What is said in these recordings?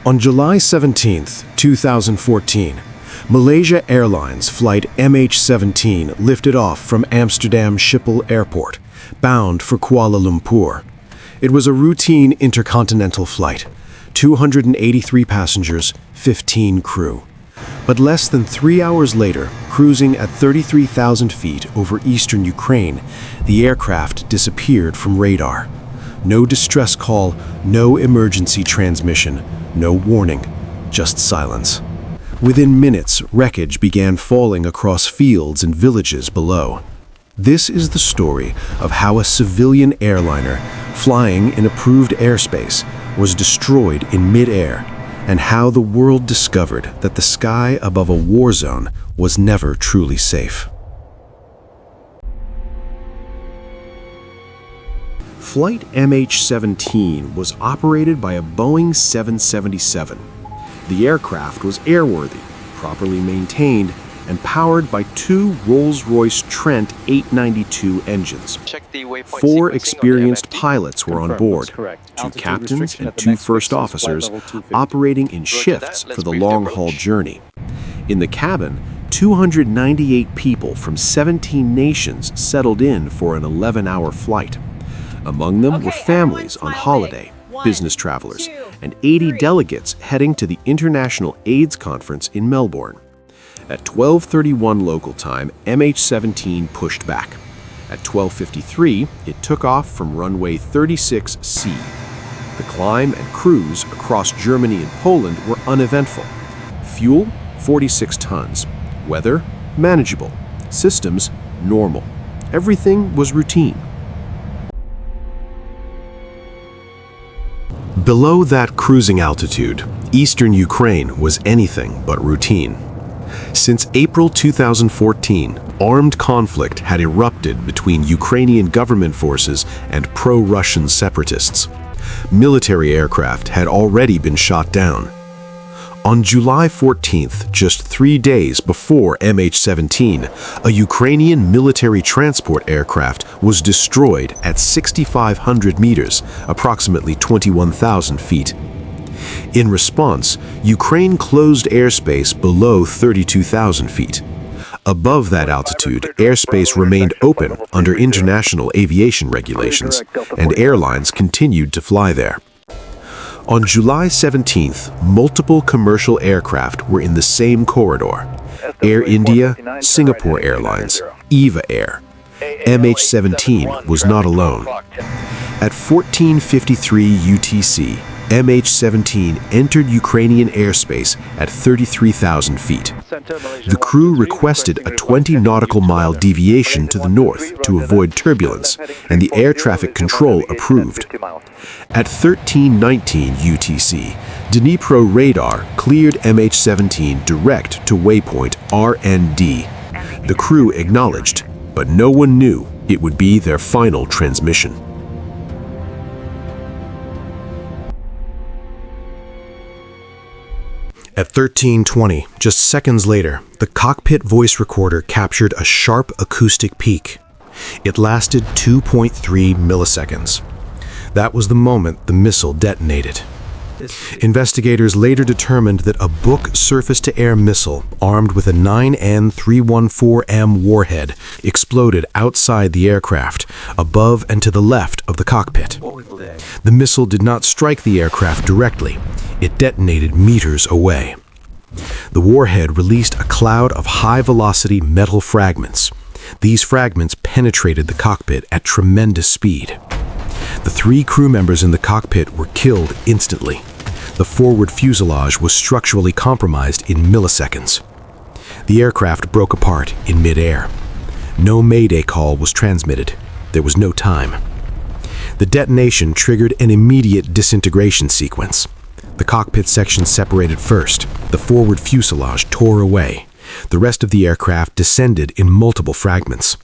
On July 17, 2014, Malaysia Airlines Flight MH17 lifted off from Amsterdam Schiphol Airport, bound for Kuala Lumpur. It was a routine intercontinental flight, 283 passengers, 15 crew. But less than 3 hours later, cruising at 33,000 feet over eastern Ukraine, the aircraft disappeared from radar. No distress call, no emergency transmission, no warning, just silence. Within minutes, wreckage began falling across fields and villages below. This is the story of how a civilian airliner flying in approved airspace was destroyed in mid-air, and how the world discovered that the sky above a war zone was never truly safe. Flight MH17 was operated by a Boeing 777. The aircraft was airworthy, properly maintained, and powered by two Rolls-Royce Trent 892 engines. 4 experienced pilots were on board, 2 captains and 2 first officers operating in shifts for the long-haul journey. In the cabin, 298 people from 17 nations settled in for an 11-hour flight. Among them were families on holiday, business travelers, and 80 delegates heading to the International AIDS Conference in Melbourne. At 12:31 local time, MH17 pushed back. At 12:53, it took off from runway 36C. The climb and cruise across Germany and Poland were uneventful. Fuel, 46 tons. Weather, manageable. Systems, normal. Everything was routine. Below that cruising altitude, eastern Ukraine was anything but routine. Since April 2014, armed conflict had erupted between Ukrainian government forces and pro-Russian separatists. Military aircraft had already been shot down. On July 14th, just 3 days before MH17, a Ukrainian military transport aircraft was destroyed at 6,500 meters, approximately 21,000 feet. In response, Ukraine closed airspace below 32,000 feet. Above that altitude, airspace remained open under international aviation regulations, and airlines continued to fly there. On July 17th, multiple commercial aircraft were in the same corridor: Air India, Singapore Airlines, EVA Air. MH17 was not alone. At 14:53 UTC, MH17 entered Ukrainian airspace at 33,000 feet. The crew requested a 20 nautical mile deviation to the north to avoid turbulence, and the air traffic control approved. At 13:19 UTC, Dnipro radar cleared MH17 direct to waypoint RND. The crew acknowledged, but no one knew it would be their final transmission. At 13:20, just seconds later, the cockpit voice recorder captured a sharp acoustic peak. It lasted 2.3 milliseconds. That was the moment the missile detonated. Investigators later determined that a Buk surface-to-air missile armed with a 9N314M warhead exploded outside the aircraft, above and to the left of the cockpit. The missile did not strike the aircraft directly. It detonated meters away. The warhead released a cloud of high-velocity metal fragments. These fragments penetrated the cockpit at tremendous speed. The 3 crew members in the cockpit were killed instantly. The forward fuselage was structurally compromised in milliseconds. The aircraft broke apart in mid-air. No mayday call was transmitted. There was no time. The detonation triggered an immediate disintegration sequence. The cockpit section separated first. The forward fuselage tore away. The rest of the aircraft descended in multiple fragments.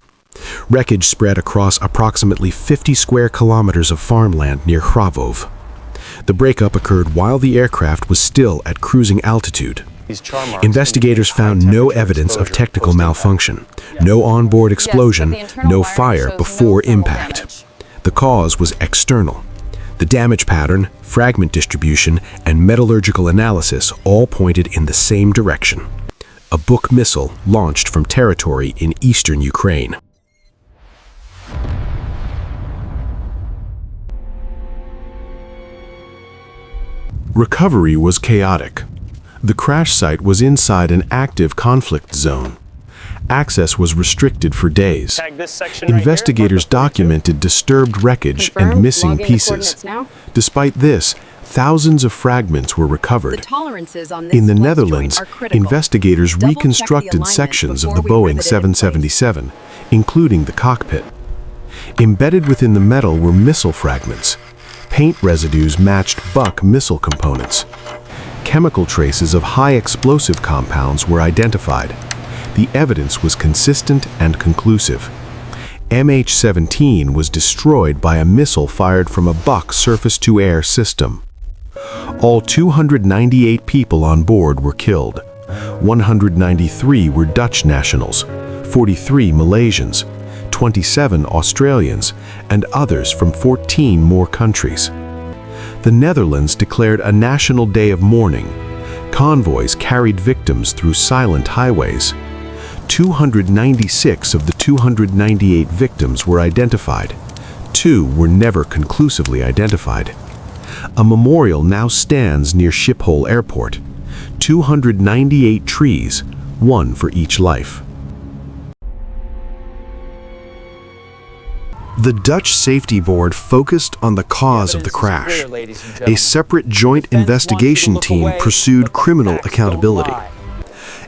Wreckage spread across approximately 50 square kilometers of farmland near Kharkov. The breakup occurred while the aircraft was still at cruising altitude. Investigators found no evidence of technical malfunction, no onboard explosion, no fire before impact. The cause was external. The damage pattern, fragment distribution, and metallurgical analysis all pointed in the same direction. A Buk missile launched from territory in eastern Ukraine. Recovery was chaotic. The crash site was inside an active conflict zone. Access was restricted for days. Investigators documented disturbed wreckage and missing pieces. Despite this, thousands of fragments were recovered. In the Netherlands, investigators reconstructed sections of the Boeing 777, including the cockpit. Embedded within the metal were missile fragments. Paint residues matched Buk missile components. Chemical traces of high explosive compounds were identified. The evidence was consistent and conclusive. MH17 was destroyed by a missile fired from a Buk surface-to-air system. All 298 people on board were killed. 193 were Dutch nationals, 43 Malaysians, 27 Australians, and others from 14 more countries. The Netherlands declared a national day of mourning. Convoys carried victims through silent highways. 296 of the 298 victims were identified. 2 were never conclusively identified. A memorial now stands near Schiphol Airport. 298 trees, 1 for each life. The Dutch Safety Board focused on the cause of the crash. A separate joint investigation team pursued criminal accountability.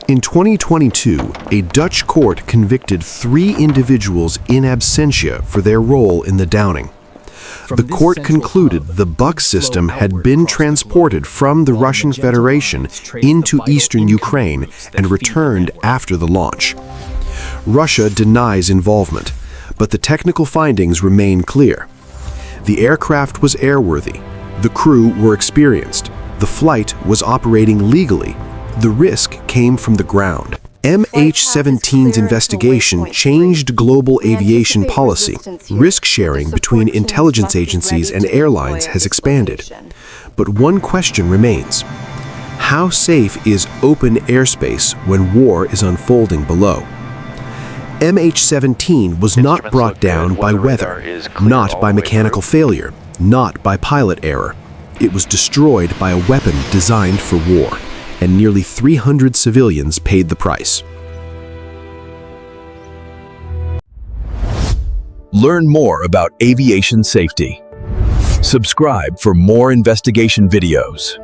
In 2022, a Dutch court convicted 3 individuals in absentia for their role in the downing. The court concluded the Buk system had been transported from the Russian Federation into eastern Ukraine and returned after the launch. Russia denies involvement, but the technical findings remain clear. The aircraft was airworthy, the crew were experienced, the flight was operating legally, the risk came from the ground. MH17's investigation changed global aviation policy. Risk sharing between intelligence agencies and airlines has expanded. But one question remains. How safe is open airspace when war is unfolding below? MH17 was not brought down by weather, not by mechanical failure, not by pilot error. It was destroyed by a weapon designed for war, and nearly 300 civilians paid the price. Learn more about aviation safety. Subscribe for more investigation videos.